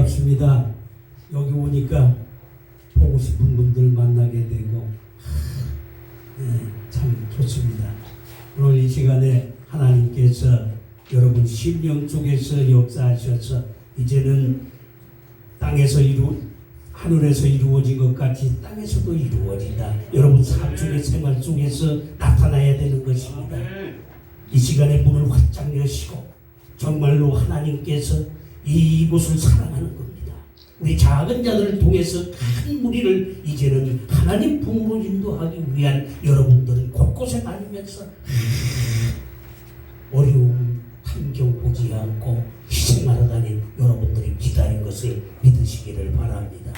반갑습니다. 여기 오니까 보고 싶은 분들 만나게 되고 참 좋습니다. 오늘 이 시간에 하나님께서 여러분 심령 속에서 역사하셔서 이제는 하늘에서 이루어진 것 같이 땅에서도 이루어진다. 여러분 삶 속의 생활 속에서 나타나야 되는 것입니다. 이 시간에 문을 활짝 여시고 정말로 하나님께서 이곳을 사랑하는 겁니다. 우리 작은 자들을 통해서 큰 무리를 이제는 하나님 품으로 인도하기 위한 여러분들은 곳곳에 다니면서 어려움 환경 보지 않고 희생하러 다닌 여러분들이 기다린 것을 믿으시기를 바랍니다.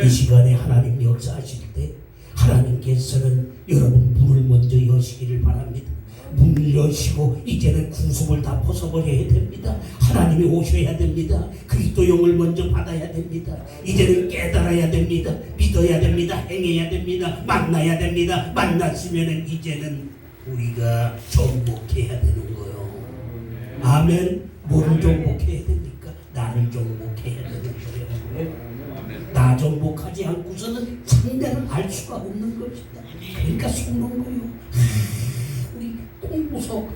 이 시간에 하나님 역사하실 때 하나님께서는 여러분 문을 먼저 여시기를 바랍니다. 문을 여시고 이제는 구속을 다 벗어버려야 됩니다. 하나님이 오셔야 됩니다. 그리스도 영을 먼저 받아야 됩니다. 이제는 깨달아야 됩니다. 믿어야 됩니다. 행해야 됩니다. 만나야 됩니다. 만났으면 이제는 우리가 정복해야 되는 거예요. 아멘. 뭐를 정복해야 됩니까? 나를 정복해야 되는 거예요. 나 정복하지 않고서는 상대를 알 수가 없는 것이다. 그러니까 속는 거예요. 우리 콩보석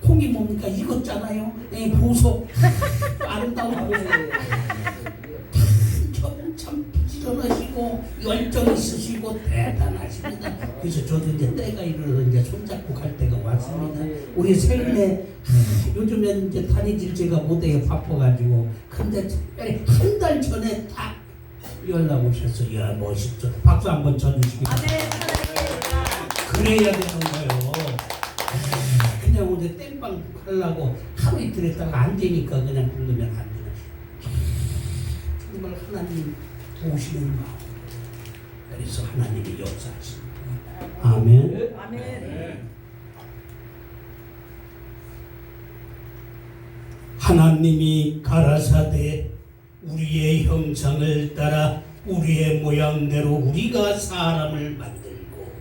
콩이 뭡니까? 익었잖아요. 보석 아름다운 저분 참 부지런하시고 열정 있으시고 대단하십니다. 그래서 저도 이제 때가 이르러 이제 손잡고 갈 때가 왔습니다. 우리 생일에 요즘엔 이제 다니질 제가 못해요. 바빠가지고. 근데 특별히 한 달 전에 딱 연락 오셨어요. 야 멋있죠. 박수 한번 쳐주시기 바랍니다. 그래야 되는 거예요. 그냥 오늘 땜빵 하려고 하루 이틀 했다가 안 되니까 그냥 부르면 안 되나. 정말 하나님 오시는 마음. 그래서 하나님이 역사하십니다. 아멘. 아멘. 하나님이 가라사대 우리의 형상을 따라 우리의 모양대로 우리가 사람을 만들고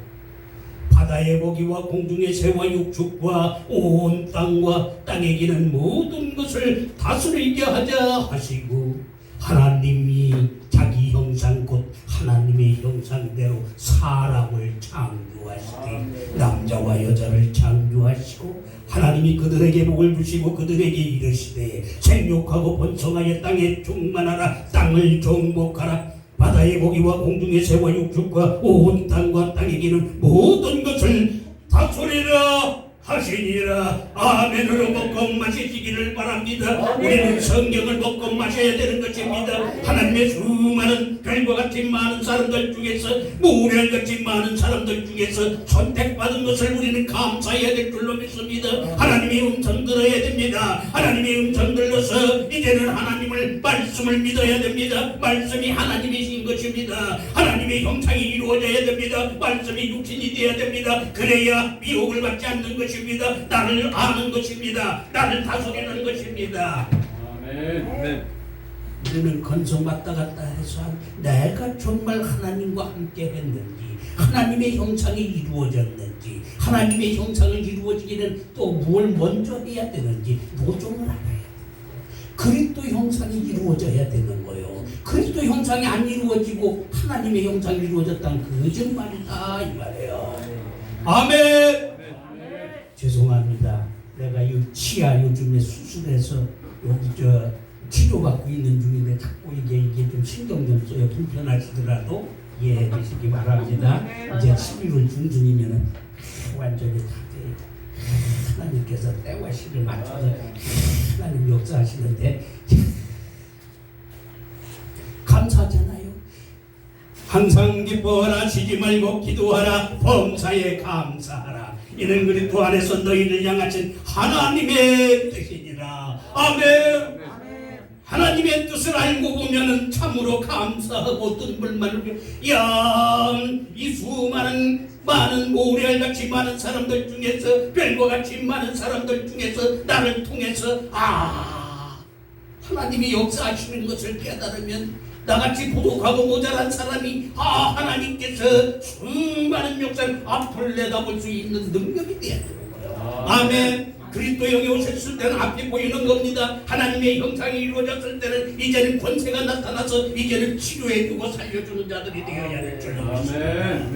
바다의 고기와 공중의 새와 육축과 온 땅과 땅에 기는 모든 것을 다스리게 하자 하시고 하나님이 자기 형상 곧 하나님의 형상대로 사람을 창조하시되 남자와 여자를 창조하시고 하나님이 그들에게 복을 주시고 그들에게 이르시되 생육하고 번성하여 땅에 충만하라 땅을 정복하라 바다의 고기와 공중의 새와 육축과 온 땅과 땅에 기는 모든 것을 다스리라 하시니라. 아멘으로 먹고 마시기를 바랍니다. 우리는 성경을 먹고 마셔야 되는 것입니다. 하나님의 수많은 별과 같이 많은 사람들 중에서 모래같이 많은 사람들 중에서 선택받은 것을 우리는 감사해야 될 줄로 믿습니다. 하나님의 음성 들어야 됩니다. 하나님의 음성 들어서 이제는 하나님을 말씀을 믿어야 됩니다. 말씀이 하나님이신 것입니다. 하나님의 형상이 이루어져야 됩니다. 말씀이 육신이 되어야 됩니다. 그래야 미혹을 받지 않는 것입니다. 나를 아는 것입니다. 나를 다스리는 것입니다. 아멘. 우리는 건성 왔다 갔다 해서 내가 정말 하나님과 함께 했는지 하나님의 형상이 이루어졌는지 하나님의 형상을 이루어지기는 또 뭘 먼저 해야 되는지 모종을 알아야 돼요. 그리스도 형상이 이루어져야 되는 거예요. 그리스도 형상이 안 이루어지고 하나님의 형상이 이루어졌다는 거짓말이다 이 말이에요. 아멘. 죄송합니다. 내가 이 치아 요즘에 수술해서 여기 치료받고 있는 중인데 자꾸 이게 좀 신경 좀 써요. 불편하시더라도 이해해 주시기 바랍니다. 이제 11월 중순이면 완전히 다 돼요. 하나님께서 때와 시를 맞춰서 하나님 역사하시는데 감사하잖아요. 항상 기뻐하라 쉬지 말고 기도하라 범사에 감사하라 이는 그리스도 안에서 너희를 향하신 하나님의 뜻이니라. 아멘. 하나님의 뜻을 알고 보면은 참으로 감사하고 눈물만 흘려 이 수많은 많은 모래알같이 많은 사람들 중에서 별과 같이 많은 사람들 중에서 나를 통해서 하나님이 역사하시는 것을 깨달으면 나같이 부족하고 모자란 사람이 하나님께서 수많은 역사를 앞을 내다볼 수 있는 능력이 되어야 되는 거예요. 아멘. 그리스도 영이 오셨을 때는 앞이 보이는 겁니다. 하나님의 형상이 이루어졌을 때는 이제는 권세가 나타나서 이제는 치료해주고 살려주는 자들이 되어야 될 줄로 믿습니다.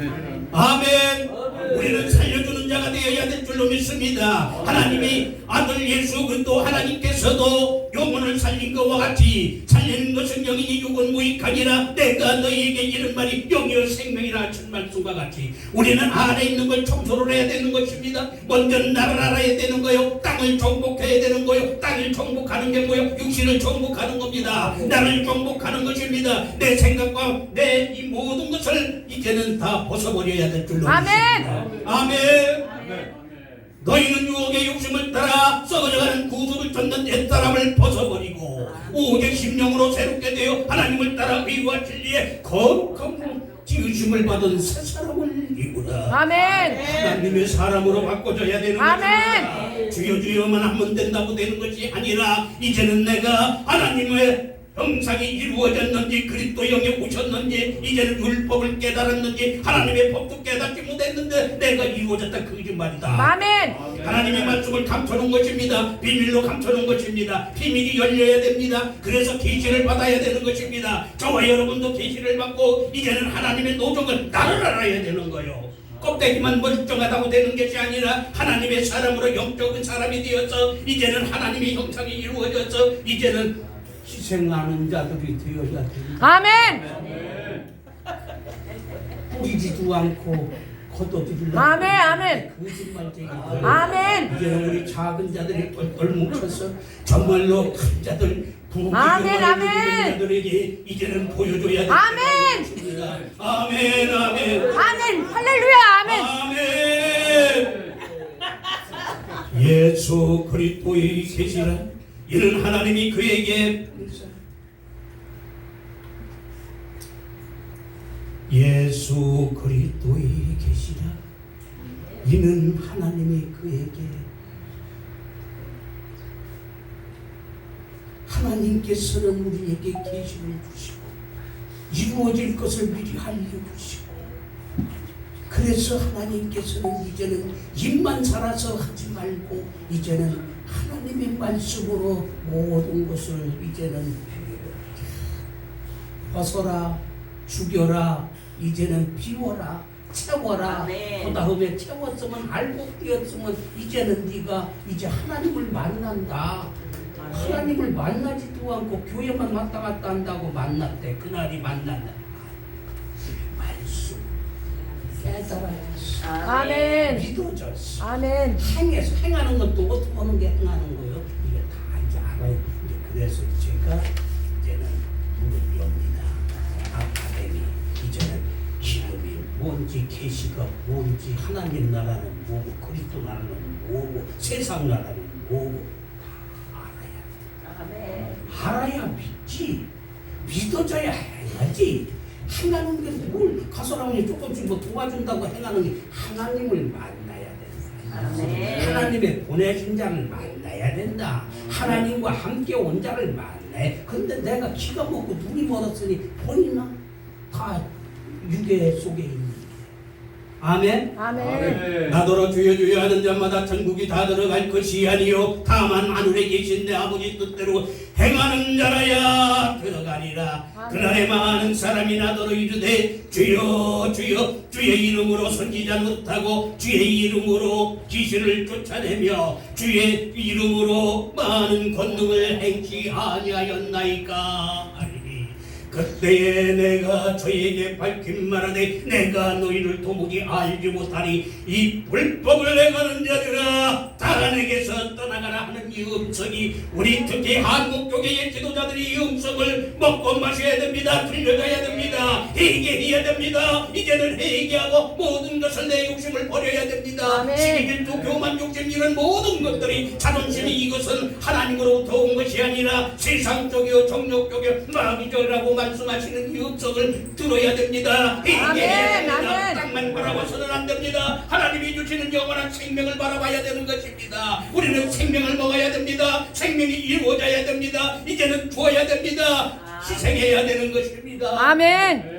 아멘. 우리는 살려주는 자가 되어야 될 줄로 믿습니다. 하나님이 아들 예수 그리스도 하나님께서도 영혼을 살린 것과 같이 살리는 것은 영이니 육은 무익하니라. 내가 너희에게 이런 말이 영이요 생명이라 하신 말씀과 같이 우리는 안에 있는 걸 청소를 해야 되는 것입니다. 먼저 나를 알아야 되는 거요. 땅을 정복해야 되는 거요. 땅을 정복하는 게 뭐요? 육신을 정복하는 겁니다. 나를 정복하는 것입니다. 내 생각과 내 이 모든 것을 이제는 다 벗어버려야 될 줄로 믿습니다. 아멘. 너희는 유혹의 욕심을 따라 썩어져가는 구속을 쫓는 옛사람을 벗어버리고 오직 심령으로 새롭게 되어 하나님을 따라 의와 진리에 거룩한 지으심을 받은 새 사람을 입으라. 아멘. 하나님의 사람으로 바꿔줘야 되는 것입니다. 주여 주여만 하면 된다고 되는 것이 아니라 이제는 내가 하나님의 형상이 이루어졌는지 그리스도 영에 오셨는지 이제는 율법을 깨달았는지 하나님의 법도 깨닫지 못했는데 내가 이루어졌다 그 거짓말이다. 아멘. 하나님의 말씀을 감춰놓은 것입니다. 비밀로 감춰놓은 것입니다. 비밀이 열려야 됩니다. 그래서 계시를 받아야 되는 것입니다. 저와 여러분도 계시를 받고 이제는 하나님의 노정을 나를 알아야 되는 거요. 껍데기만 멀쩡하다고 되는 것이 아니라 하나님의 사람으로 영적인 사람이 되어서 이제는 하나님의 형상이 이루어져서 이제는 희생하는 자들이 되어야 됩니다. 아멘. 뿌리지도 않고 걷어들이려고 아멘. 아멘. 거짓말쟁이. 아멘. 이제는 우리 작은 자들이 똘똘 뭉쳐서 정말로 큰 자들 아멘. 아멘. 자들에게 이제는 보여줘야 될 아멘. 것입니다. 아멘. 아멘. 아멘. 할렐루야. 아멘. 아멘. 예수 그리스도의 계시라. 이는 하나님이 그에게 예수 그리스도의 계시라. 이는 하나님이 그에게 하나님께서는 우리에게 계시를 주시고 이루어질 것을 미리 알려주시고 그래서 하나님께서는 이제는 입만 살아서 하지 말고 이제는 하나님의 말씀으로 모든 것을 이제는 벗어라 죽여라 이제는 비워라 채워라. 그 다음에 채웠으면 알고 뛰었으면 이제는 네가 이제 하나님을 만난다. 하나님을 만나지도 않고 교회만 왔다 갔다 한다고 만났대. 그날이 만난다. 말씀 깨달아야지. 아멘. 믿어졌어. 아멘. 행하는 것도 어떻게 하는 게 행하는 거예요? 이게 다 이제 알아요. 이제 그래서 제가 이제는 문을 엽니다. 아카데미 이제는 기름이 뭔지 계시가 뭔지 하나님 나라는 뭐고 그리스도 나라는 뭐고 세상 나라는 뭐고 다 알아야 돼. 알아야 믿지. 믿어져야 해야지. 행하는 게 뭘 가서라니 조금씩 뭐 도와준다고 행하는 게 하나님을 만나야 된다. 하나님의 보내신 자를 만나야 된다. 하나님과 함께 온 자를 만나야. 근데 내가 기가 먹고 눈이 멀었으니 보이나? 다 유괴 속에 있는. 아멘. 아멘. 나더러 주여 주여 하는 자마다 천국이 다 들어갈 것이 아니요 다만 하늘에 계신 내 아버지 뜻대로 행하는 자라야 들어가리라. 아멘. 그날에 많은 사람이 나더러 이르되 주여 주여 주의 이름으로 선지자 못하고 주의 이름으로 귀신을 쫓아내며 주의 이름으로 많은 권능을 행치 아니하였나이까 하리니 그때에 내가 저에게 밝힌 말하되 내가 너희를 도무지 알지 못하니 이 불법을 행하는 자들아 다 내게서 떠나가라 하는 이 음성이 우리 특히 한국교회의 지도자들이 이 음성을 먹고 마셔야 됩니다. 들려줘야 됩니다. 회개해야 됩니다. 이제는 회개하고 모든 것을 내 욕심을 버려야 됩니다. 아멘. 시기질투 교만 욕심 이런 모든 것들이 자존심이 이것은 하나님으로부터 온 것이 아니라 세상 쪽이요 정욕 쪽이요 마귀적이라고 말씀하시는 이 음성을 들어야 됩니다. 회개해야 됩니다. 아멘. 땅만 바라봐서는 안 됩니다. 하나님이 주시는 영원한 생명을 바라봐야 되는 것입니다. 우리는 생명을 먹어야 됩니다. 생명이 이루어져야 됩니다. 이제는 주어야 됩니다. 희생해야 되는 것입니다. 아멘.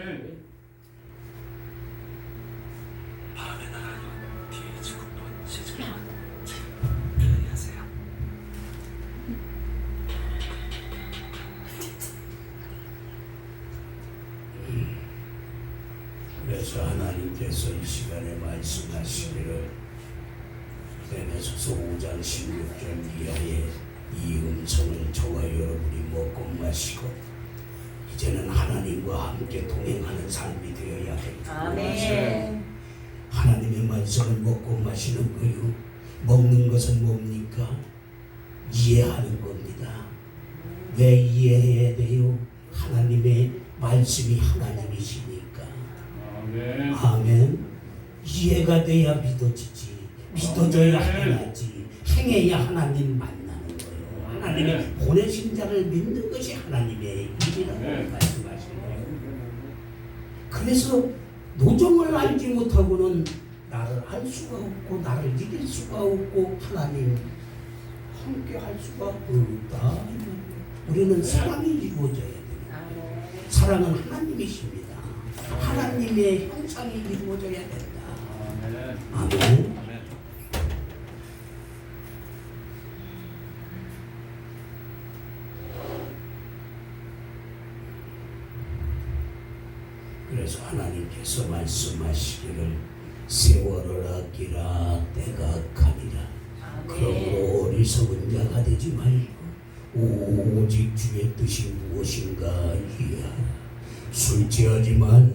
바람의 나라는 뒤에 지국도 시즈만 편리하세요. 그래서 하나님께서 이 시간에 말씀하시기를 에베소서 5장 16절 이하에 이 음성을 저와 여러분이 먹고 마시고 이제는 하나님과 함께 동행하는 삶이 되어야 됩니다. 아멘. 하나님의 말씀을 먹고 마시는 거요. 먹는 것은 뭡니까? 이해하는 겁니다. 왜 이해해야 돼요? 하나님의 말씀이 하나님이시니까. 아멘. 아멘. 이해가 돼야 믿어지지. 믿어져야 행하지. 행해야 하나님 만나는 거예요. 하나님의 보내신 자를 믿는 것이 하나님의 일이라고 말씀하시는 거예요. 그래서 노정을 알지 못하고는 나를 알 수가 없고 나를 이길 수가 없고 하나님 함께 할 수가 없다. 우리는 사랑이 이루어져야 됩니다. 사랑은 하나님이십니다. 하나님의 형상이 이루어져야 된다. 아멘. 그래서 하나님께서 말씀하시기를 세월을 아끼라 때가 가니라. 그러므로 어리석은 자가 되지 말고 오직 주의 뜻이 무엇인가 이해하라. 술 취하지 말라.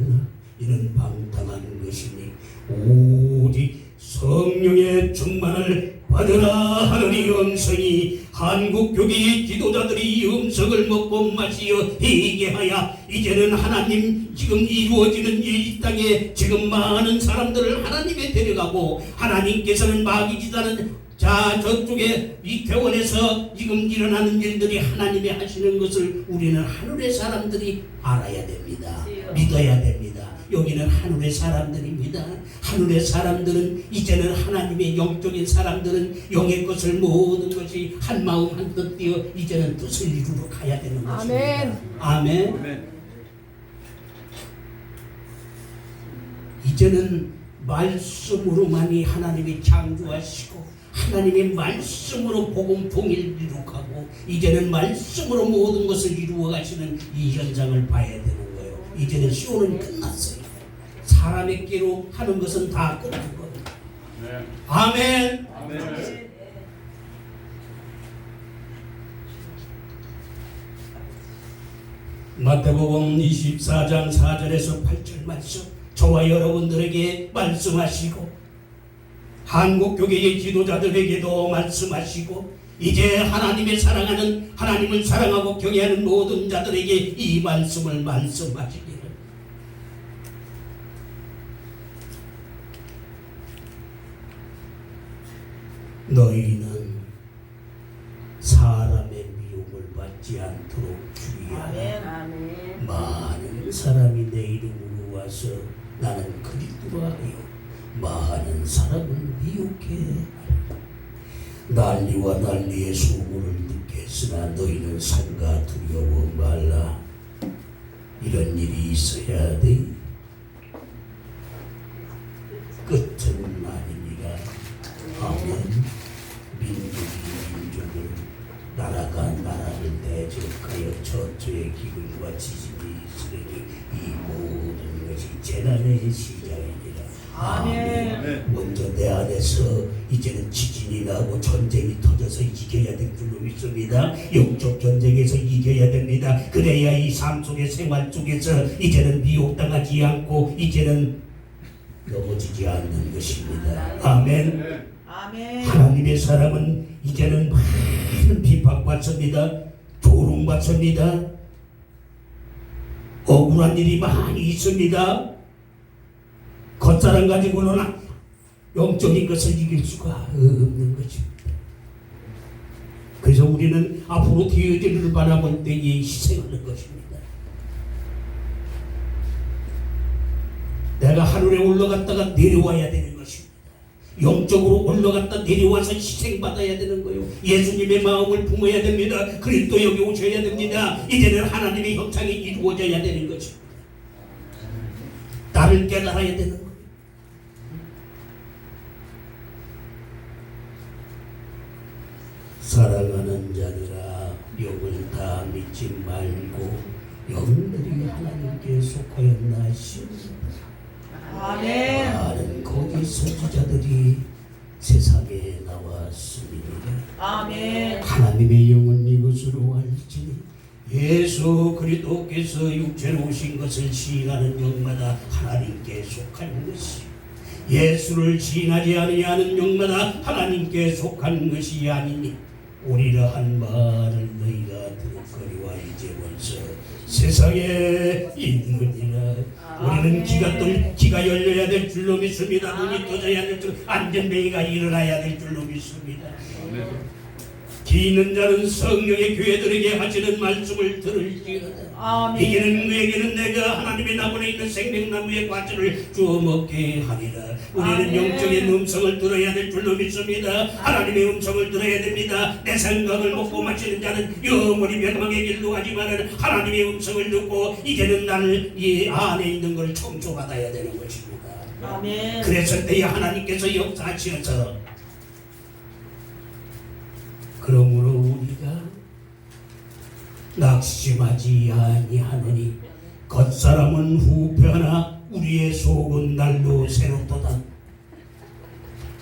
이는 방탕한 것이니 오직 성령의 충만을 받으라 하는 이 음성이 한국 교계의 지도자들이 이 음성을 먹고 마시어 회개하여 이제는 하나님 지금 이루어지는 이 땅에 지금 많은 사람들을 하나님에 데려가고 하나님께서는 마귀지다는 자 저쪽에 이태원에서 지금 일어나는 일들이 하나님이 하시는 것을 우리는 하늘의 사람들이 알아야 됩니다. 믿어야 됩니다. 여기는 하늘의 사람들입니다. 하늘의 사람들은 이제는 하나님의 영적인 사람들은 영의 것을 모든 것이 한 마음 한 뜻 되어 이제는 뜻을 이루러 가야 되는 것입니다. 아멘. 아멘. 이제는 말씀으로만이 하나님이 창조하시고 하나님의 말씀으로 복음 통일 이룩하고 이제는 말씀으로 모든 것을 이루어 가시는 이 현장을 봐야 되는 거예요. 이제는 시온은 끝났어요. 사람의 끼로 하는 것은 다 끝난 겁니다. 네. 아멘. 아멘. 마태복음 24장 4절에서 8절 말씀 저와 여러분들에게 말씀하시고 한국교계의 지도자들에게도 말씀하시고 이제 하나님의 사랑하는 하나님을 사랑하고 경외하는 모든 자들에게 이 말씀을 말씀하시기를 너희는 사람의 미움을 받지 않도록 주의하라. 많은 사람이 내 이름으로 와서 나는 그리스도라 하여 많은 사람을 미혹해 하리라. 난리와 난리의 소문을 듣겠으나 너희는 삼가 두려워 말라. 이런 일이 있어야 돼. 끝은 아니니라. 아멘. 민족이 민족을 나라가 나라를 대적하여 저주의 기근과 지진이 있으니 이 모든 것이 재난의 시작이니라. 아멘. 먼저 내 안에서 이제는 지진이 나고 전쟁이 터져서 이겨야 될 줄로 믿습니다. 영적 전쟁에서 이겨야 됩니다. 그래야 이 삶 속의 생활 속에서 이제는 미혹당하지 않고 이제는 넘어지지 않는 것입니다. 아멘. 하나님의 사람은 이제는 많은 비판받습니다. 조롱받습니다. 억울한 일이 많이 있습니다. 겉사람 가지고는 영적인 것을 이길 수가 없는 것입니다. 그래서 우리는 앞으로 되어지기를 바라볼 때에 희생하는 것입니다. 내가 하늘에 올라갔다가 내려와야 되는 것입니다. 영적으로 올라갔다 내려와서 희생받아야 되는 거예요. 예수님의 마음을 품어야 됩니다. 그리스도 여기 오셔야 됩니다. 이제는 하나님의 형상이 이루어져야 되는 것입니다. 나를 깨달아야 되는 거예요. 사랑하는 자들아 영을 다 믿지 말고 영들이 하나님께 속하였나 시옵소서. 아멘. 많은 거기 선지자들이 세상에 나왔습니다. 아멘. 하나님의 영은 이것으로 알지니 예수 그리스도께서 육체로 오신 것을 시인하는 영마다 하나님께 속한 것이, 예수를 시인하지 아니하는 영마다 하나님께 속한 것이 아니니 오리라 한 말을 너희가 들었거니와 이제 벌써 세상에 있느니라. 우리는 기가 열려야 될 줄로 믿습니다. 눈이 떠져야 될 줄, 안전뱅이가 일어나야 될 줄로 믿습니다. 기 있는 자는 성령의 교회들에게 하시는 말씀을 들을지어다. 아멘. 이기는 그에게는 내가 하나님의 나무에 있는 생명나무의 과실을 주어 먹게 하리라. 우리는 아멘. 영적인 음성을 들어야 될 줄로 믿습니다. 하나님의 음성을 들어야 됩니다. 내 생각을 먹고 마시는 자는 영원히 멸망의 길로 가지만은 하나님의 음성을 듣고 이제는 나를 이 안에 있는 걸 청소받아야 되는 것입니다. 아멘. 그랬을 때에 하나님께서 역사하셔서, 그러므로 우리가 낙심하지 아니하노니 겉사람은 후패하나 우리의 속은 날로 새롭도다.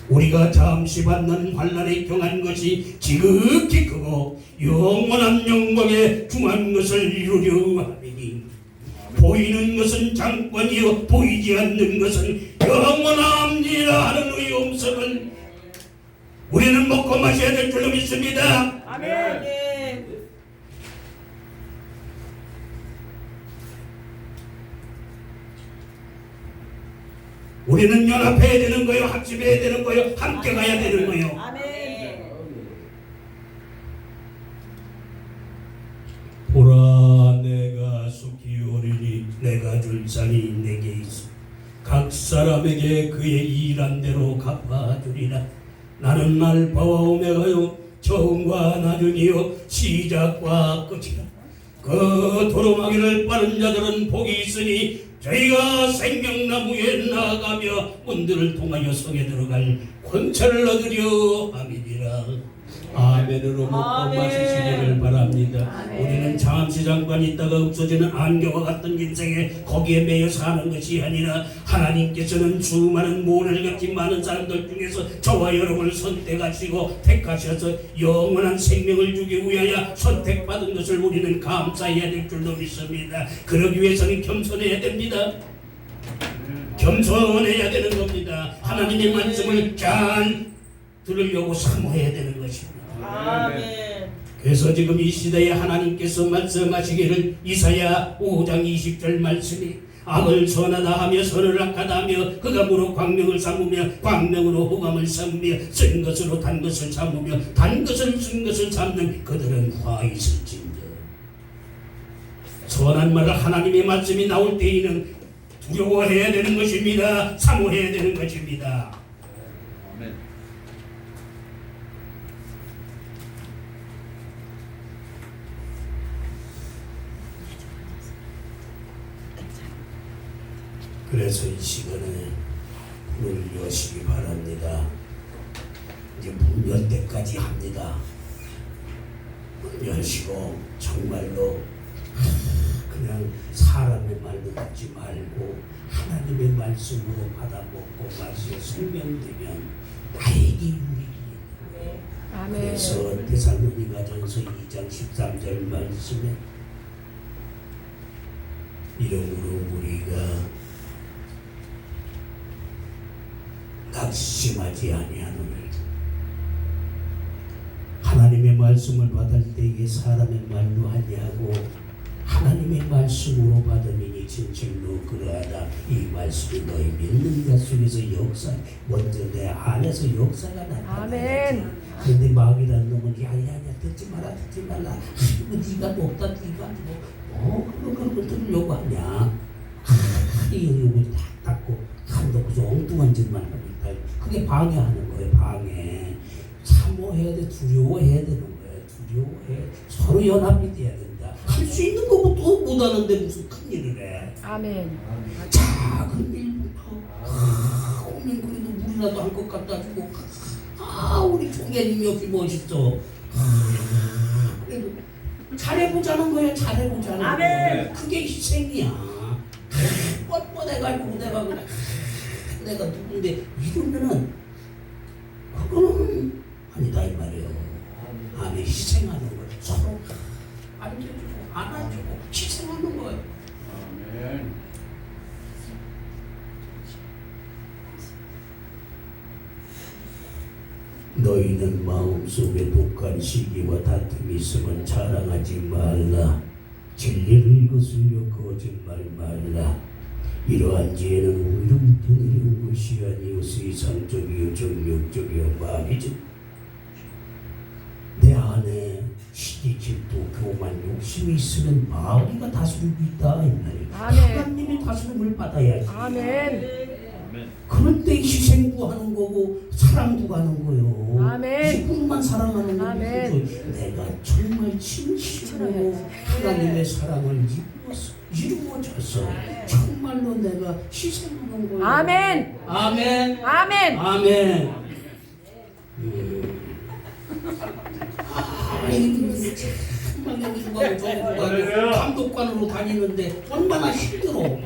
우리가 잠시 받는 환난에 경한 것이 지극히 크고 영원한 영광에 중한 것을 이루려 함이니 보이는 것은 잠깐이요 보이지 않는 것은 영원함이라 하는 의 음성을 우리는 먹고 마셔야 될 줄로 믿습니다. 아멘. 우리는 연합해야 되는 거요, 합집해야 되는 거요, 함께 가야 되는 거요. 아멘. 보라, 내가 속히 오리니 내가 줄 상이 내게 있어 각 사람에게 그의 일한 대로 갚아주리라. 나는 알파와 오메가요 처음과 나중이요 시작과 끝이라. 그 도로마기를 빠는 자들은 복이 있으니 저희가 생명나무에 나아가며 문들을 통하여 성에 들어갈 권세를 얻으려 함이니라. 아멘으로 먹고 아멘. 마시시기를 바랍니다. 아멘. 우리는 잠시 잠깐 있다가 없어지는 안개와 같은 인생에 거기에 매여 사는 것이 아니라 하나님께서는 수많은 모ner같이 많은 사람들 중에서 저와 여러분을 선택하시고 택하셔서 영원한 생명을 주기 위하여 선택받은 것을 우리는 감사해야 될 줄로 믿습니다. 그러기 위해서는 겸손해야 됩니다. 겸손해야 되는 겁니다. 하나님의 말씀을 잘 들으려고 사모해야 되는 것입니다. 아멘. 그래서 지금 이 시대에 하나님께서 말씀하시기를 이사야 5장 20절 말씀이 악을 선하다 하며 선을 악하다 하며 흑암으로 광명을 삼으며 광명으로 흑암을 삼으며 쓴 것으로 단 것을 삼으며 단 것을 쓴 것을 삼는 그들은 화 있을진저. 선한 말을 하나님의 말씀이 나올 때에는 두려워해야 되는 것입니다. 사모해야 되는 것입니다. 아멘. 그래서 이 시간에 문을 여시기 바랍니다. 이제 문 열 때까지 합니다. 문 여시고 정말로 그냥 사람의 말로 듣지 말고 하나님의 말씀으로 받아 먹고 마시어 생명되면 나에게 유익이. 아멘. 그래서 데살로니가전서 2장 13절 말씀에 이러므로 우리가 낙심하지 아니하노니 하나님의 말씀을 받을 때에 사람의 말로 아니하고 하나님의 말씀으로 받으니 진실로 그러하다. 이 말씀이 너희 믿는 자 속에서 역사, 먼저 내 안에서 역사가 나타나야지. 아멘. 그런데 마귀라는 놈은 야야야 듣지 말라 네가 높다 네가 그런 걸 들으려고 하냐. 이 얼굴 딱 닫고 한도 그저 엉뚱한 짓만 하고 있다. 그게 방해하는 거예요. 방해. 사모해야 돼. 두려워해야 되는 거예요. 두려워해. 서로 연합이 돼야 된다. 할 수 있는 것부터 못하는데 무슨 큰일을 해. 아멘. 작은 일부터 오면 그래도 물이라도 할 것 갖다 주고 우리 총회님이 역시 멋있어. 그래도 잘해보자는 거야. 잘해보자는 아멘. 거야. 그게 희생이야. 뻔뻔해 해가지고 내가 그냥 내가 누군데 이러면은 그거는 아니다 이 말이에요. 아멘. 희생하는 거 서로 안겨주고 안아주고 희생하는 거예요. 아멘. 너희는 마음속에 독한 시기와 다툼이 있으면 자랑하지 말라. 진리를 거슬려 거짓말 말라. 이러한 지혜는 오히려 내려온 것이 아니요 세상적이요 정욕적이요 말이죠. 내 안에 시기 질투 교만 욕심이 있으면 마귀가 다스리고 있다 이 말이에요. 아멘. 하나님이 다스림을 받아야지. 아멘. 그런데 희생도 하는 거고 사랑도 하는 거요. 아멘. 이분만 사랑하는 거고. 아멘. 내가 정말 진실로 하나님의 사랑을 이루어져서 정말로 내가 희생하는 거예요. 아멘. 아멘. 아멘. 아멘. 정말 여기 누가고 저기 누가고 감독관으로 다니는데 얼마나 힘들어.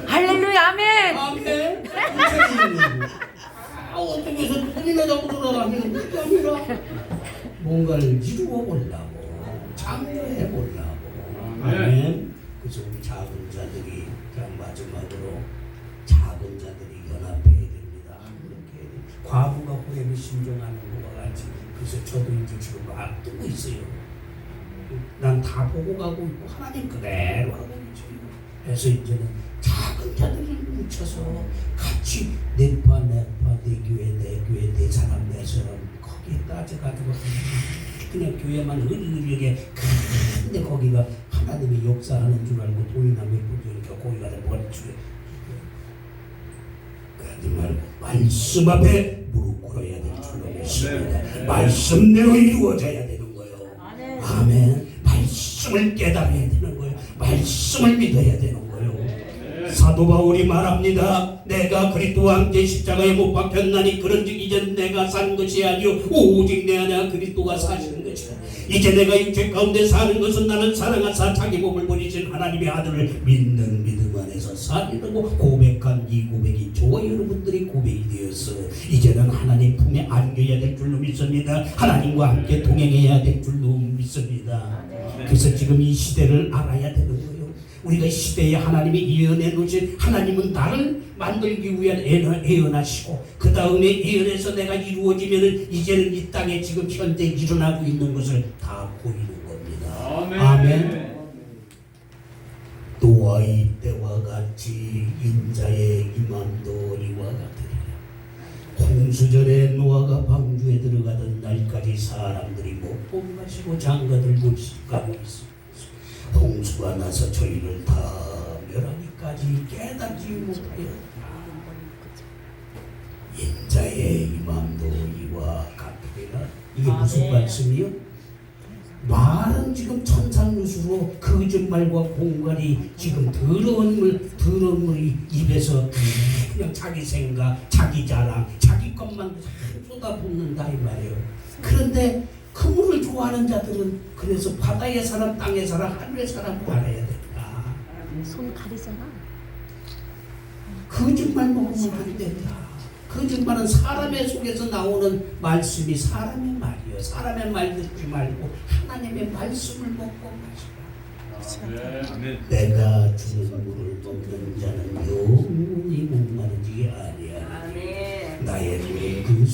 할렐루야. 아멘. 아멘. 어떻게 해서 돈이나 잡고 돌아다니는 게 아니라 뭔가를 이루어 보려고 장려해 보려고. 아멘. 그래서 우리 작은 자들이 그냥 마지막으로 작은 자들이 연합해야 됩니다. 이렇게 과부가 호랩을 신종하는 것과 같이. 그래서 저도 이제 지금 막 뜨고 있어요. 난 다 보고 가고 있고 하나님 그대로 하고 있어요. 그래서 이제는 작은 자들을 뭉쳐서 같이 내파 내 교회 내 사람 내 사람 거기에 따져가지고 그냥 교회만 의리의리하게 근데 거기가 하나님이 역사하는 줄 알고 돈이나 몇 푼이니까 거기 가서 멋지게 그러지 말고 말씀 앞에 무릎 꿇어야 될 줄로 믿습니다. 말씀대로 이루어져야 되는 거예요. 아멘. 말씀을 깨달아야 되는 거예요. 말씀을 믿어야 되는 거예요. 사도 바울이 말합니다. 내가 그리스도와 함께 십자가에 못 박혔나니 그런즉 이제 내가 산 것이 아니요 오직 내 안에 그리스도가 사시는 것이다. 이제 내가 육체 가운데 사는 것은 나는 사랑하사 자기 몸을 버리신 하나님의 아들을 믿는 믿음 안에서 살리고 고백한 이 고백이 저와 여러분들이 고백이 되어서 이제는 하나님 품에 안겨야 될 줄로 믿습니다. 하나님과 함께 동행해야 될 줄로 믿습니다. 그래서 지금 이 시대를 알아야 되는 거예요. 우리가 이 시대에 하나님이 예언해 놓으신 하나님은 나를 만들기 위한 예언하시고 그 다음에 예언해서 내가 이루어지면은 이제는 이 땅에 지금 현재 일어나고 있는 것을 다 보이는 겁니다. 아멘. 노아의 때와 같이 인자의 임함도 이와 같으리라. 홍수전에 노아가 방주에 들어가던 날까지 사람들이 먹고 마시고 장가들고 가고 있습니다. 홍수가 나서 저희를 다 멸하기까지 깨닫지 못하였다. 인자의 임함도 이와 같으리라. 이게 무슨 말씀이요? 말은 지금 천상누수로 거짓말과 공갈이 지금 더러운 물이 입에서 그냥 자기 생각, 자기 자랑, 자기 것만 쏟아붓는다 이 말이에요. 그런데 그 물을 좋아하는 자들은 그래서 바다의 사람, 땅의 사람, 하늘의 사람 알아야 된다. 손 가리잖아. 거짓말 먹으면 안 된다. 거짓말은 사람의 속에서 나오는 말씀이 사람의 말이요. 사람의 말 듣지 말고 하나님의 말씀을 먹고 마시라. 내가 주는 물을 먹는 자는 영원히 목마르지 아니하리라. 나의 물은 그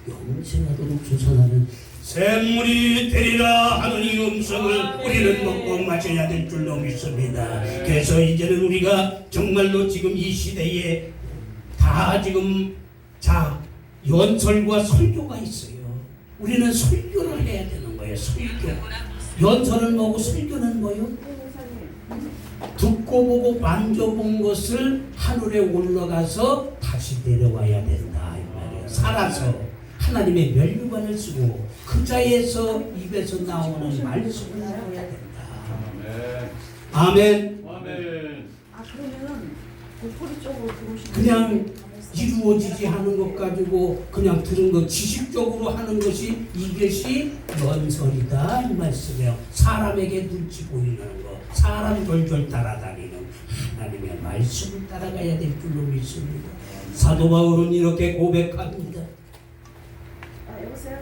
영생하도록 주선하는 샘물이 되리라 하는 이 음성을 우리는 먹고 마셔야 될 줄로 믿습니다. 그래서 이제는 우리가 정말로 지금 이 시대에 다 지금 연설과 설교가 있어요. 우리는 설교를 해야 되는 거예요. 설교. 연설은 뭐고 설교는 뭐요? 듣고 보고 만져본 것을 하늘에 올라가서 다시 내려와야 된다 이 말이에요. 살아서 하나님의 면류관을 쓰고 그 자에서 입에서 나오는 말씀을 나와야 된다. 아멘. 아멘. 그러면 목소리 쪽으로 들어오시면 그냥 이루어지지 않은 것 가지고 그냥 들은 것 지식적으로 하는 것이 이것이 연설이다 이 말씀이에요. 사람에게 눈치 보이는 거, 사람 돌돌 따라다니는 하나님의 말. 말씀을 따라가야 될 줄로 믿습니다. 사도 바울은 이렇게 고백합니다. 여보세요?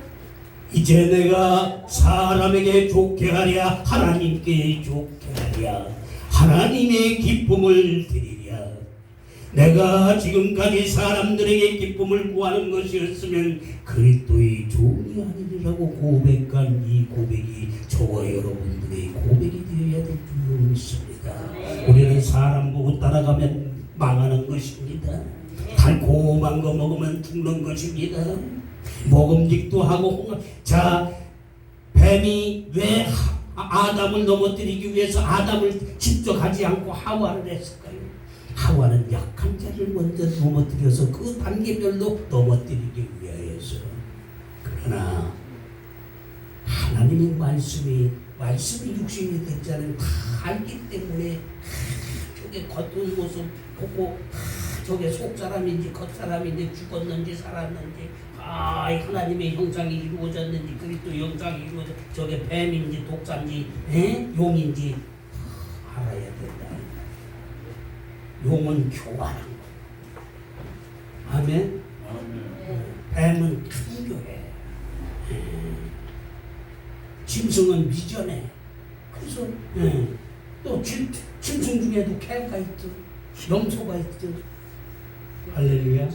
이제 내가 사람에게 좋게 하랴 하나님께 좋게 하랴 하나님의 기쁨을 드리랴. 내가 지금까지 사람들에게 기쁨을 구하는 것이었으면 그리스도의 종이 아니리라고 고백한 이 고백이 저와 여러분들의 고백이 되어야 될 줄로 믿습니다. 우리는 사람 보고 따라가면 망하는 것입니다. 달콤한 거 먹으면 죽는 것입니다. 먹음직도 하고. 자, 뱀이 왜 아담을 넘어뜨리기 위해서 아담을 직접 하지 않고 하와를 했을까요? 하와는 약한 자를 먼저 넘어뜨려서 그 단계별로 넘어뜨리기 위하여서. 그러나 하나님의 말씀이 육신이 됐잖아요. 다 알기 때문에 저게 겉은 모습 보고 저게 속사람인지 겉사람인지 죽었는지 살았는지 하나님의 형상이 이루어졌는지 그리스도 형상이 이루어져 저게 뱀인지 독사인지 용인지 알아야 된다. 용은 교활한 거. 아멘. 뱀은 간교해. 짐승은 미전해. 그래서 또 짐승 중에도 개가 있죠. 염소가 있죠. 할렐루야.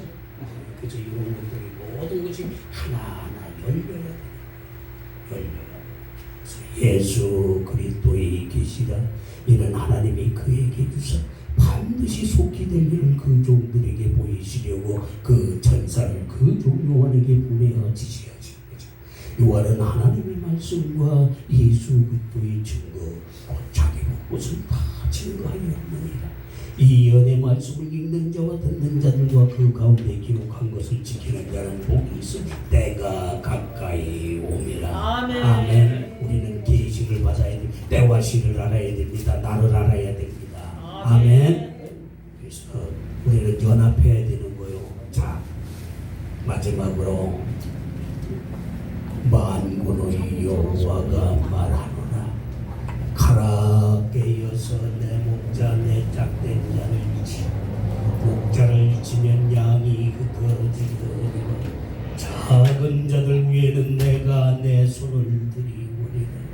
그래서 이런 것들이 모든 것이 하나하나 열려야 돼. 그래서 예수 그리스도의 계시라 이는 하나님이 그에게 주사 반드시 속히 될 일을 그 종들에게 보이시려고 그 천사를 그 종 요한에게 보내어 지시하신 거죠. 요한은 하나님의 말씀과 예수 그리스도의 증거 곧 자기 것을 다 증거하였느니라. 이 연의 말씀을 읽는 자와 듣는 자들과 그 가운데 기록한 것을 지키는 자는 복이 있어 때가 가까이 옵니다. 아멘. 우리는 계시를 받아야 됩니다. 때와 시를 알아야 됩니다. 나를 알아야 됩니다. 아멘. 그래서 우리는 연합해야 되는 거요. 자, 마지막으로 만군의 여호와가 말하노라. 가라 깨어서 내 목자 내 짝된 자를 치 목자를 치면 양이 흩어지리라. 작은 자들 위에는 내가 내 손을 들이오리라.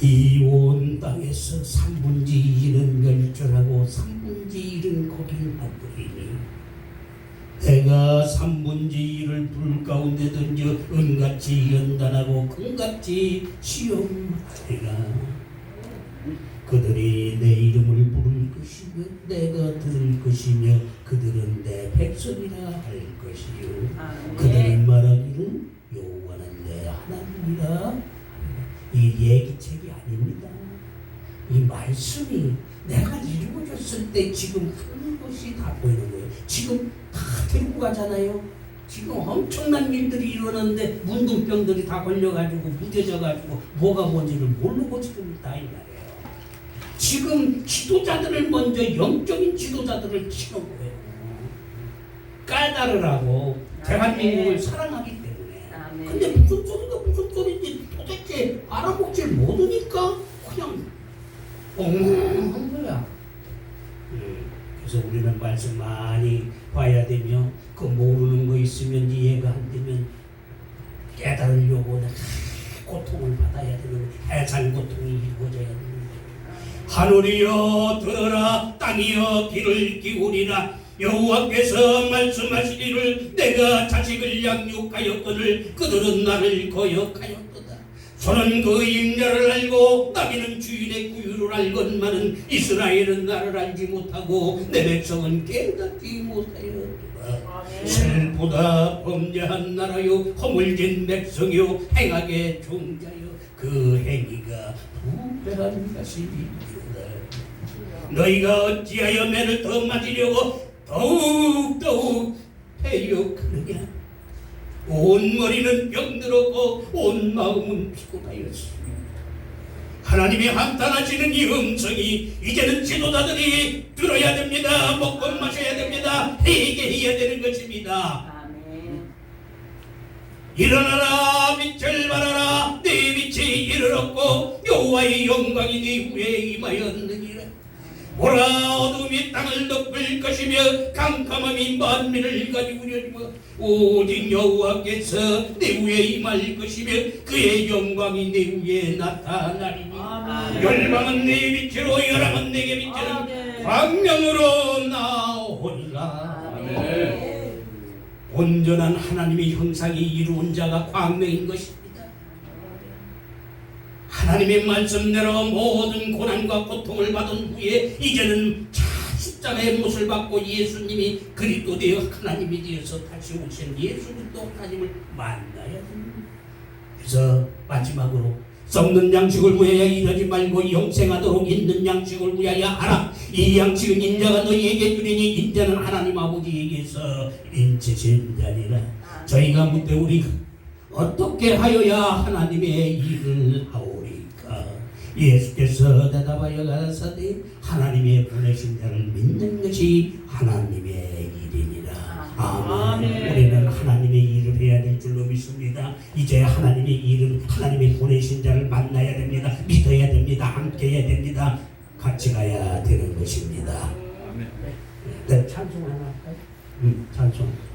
이 온 땅에서 3분의 1은 멸절하고 3분의 1은 거길 바꾸리니 내가 3분의 1을 불 가운데 던져 은같이 연단하고 금같이 시험하리라. 그들이 내 이름을 부를 것이며 내가 들을 것이며 그들은 내 백성이라 할 것이요 그들은 말하기를 여호와는 내 하나님이라. 이 얘기책이 아닙니다. 이 말씀이 내가 이루어졌을 때 지금 하는 것이 다 보이는 거예요. 지금 다 데리고 가잖아요. 지금 엄청난 일들이 일어났는데 문둥병들이 다 걸려가지고 무뎌져가지고 뭐가 뭔지를 모르고 지금 있다 이 말이에요. 지금 지도자들을 먼저 영적인 지도자들을 치는 거예요. 까다르라고 대한민국을 사랑하기 때문에. 근데 무슨 소리인지 도대체 알아보질 못하니까 그냥 엉망한 거야. 그래서 우리는 말씀 많이 봐야 되며 그 모르는 거 있으면 이해가 안 되면 깨달으려고 고통을 받아야 되는 해산 고통이 이루어져야 되는 거예요. 하늘이여 들어라 땅이여 귀를 기울이라. 여호와께서 말씀하시기를 내가 자식을 양육하였거늘 그들은 나를 거역하였도다. 소는 그 임자를 알고 나귀는 주인의 구유를 알건만은 이스라엘은 나를 알지 못하고 내 백성은 깨닫지 못하였도다. 슬프다 범죄한 나라요 허물진 백성이요 행악의 종자요 그 행위가 부패한 것이니이로다. 너희가 어찌하여 매를 더 맞으려고 더욱 해욕하느냐. 온 머리는 병들었고 온 마음은 피곤하였으니 하나님이 한탄하시는 이 음성이 이제는 지도자들이 들어야 됩니다. 먹고 마셔야 됩니다. 회개해야 되는 것입니다. 일어나라 빛을 발하라 네 빛이 이르러 들었고 여호와의 영광이 네 후에 임하였느니라. 보라 어둠이 땅을 덮을 것이며 캄캄함이 만민을 가리우려니와 오직 여호와께서 내 후에 임할 것이며 그의 영광이 내 후에 나타나리니 열방은 내 밑으로 열왕은 내게 밑에는 광명으로 나오리라. 아멘. 온전한 하나님의 형상이 이루은 자가 광명인 것입니다. 하나님의 말씀대로 모든 고난과 고통을 받은 후에 이제는 십자가의 못을 받고 예수님이 그리스도 되어 하나님이 되어서 다시 오신 예수 그리스도 하나님을 만나야 됩니다. 그래서 마지막으로 썩는 양식을 구해야 이러지 말고 영생하도록 있는 양식을 구해야 하라. 이 양식은 인자가 너희에게 주리니 인자는 하나님 아버지에게서 인치신 자니라. 저희가 묻되 우리 어떻게 하여야 하나님의 일을 하오리까? 예수께서 대답하여 가라사대 하나님의 보내신 자를 믿는 것이 하나님의 일이니라. 아멘. 우리는 하나님의 일을 해야 될 줄로 믿습니다. 이제 하나님의 일은 하나님의 보내신 자를 만나야 됩니다. 믿어야 됩니다. 함께 해야 됩니다. 같이 가야 되는 것입니다. 아멘. 네, 찬송 하나 할까요? 찬송.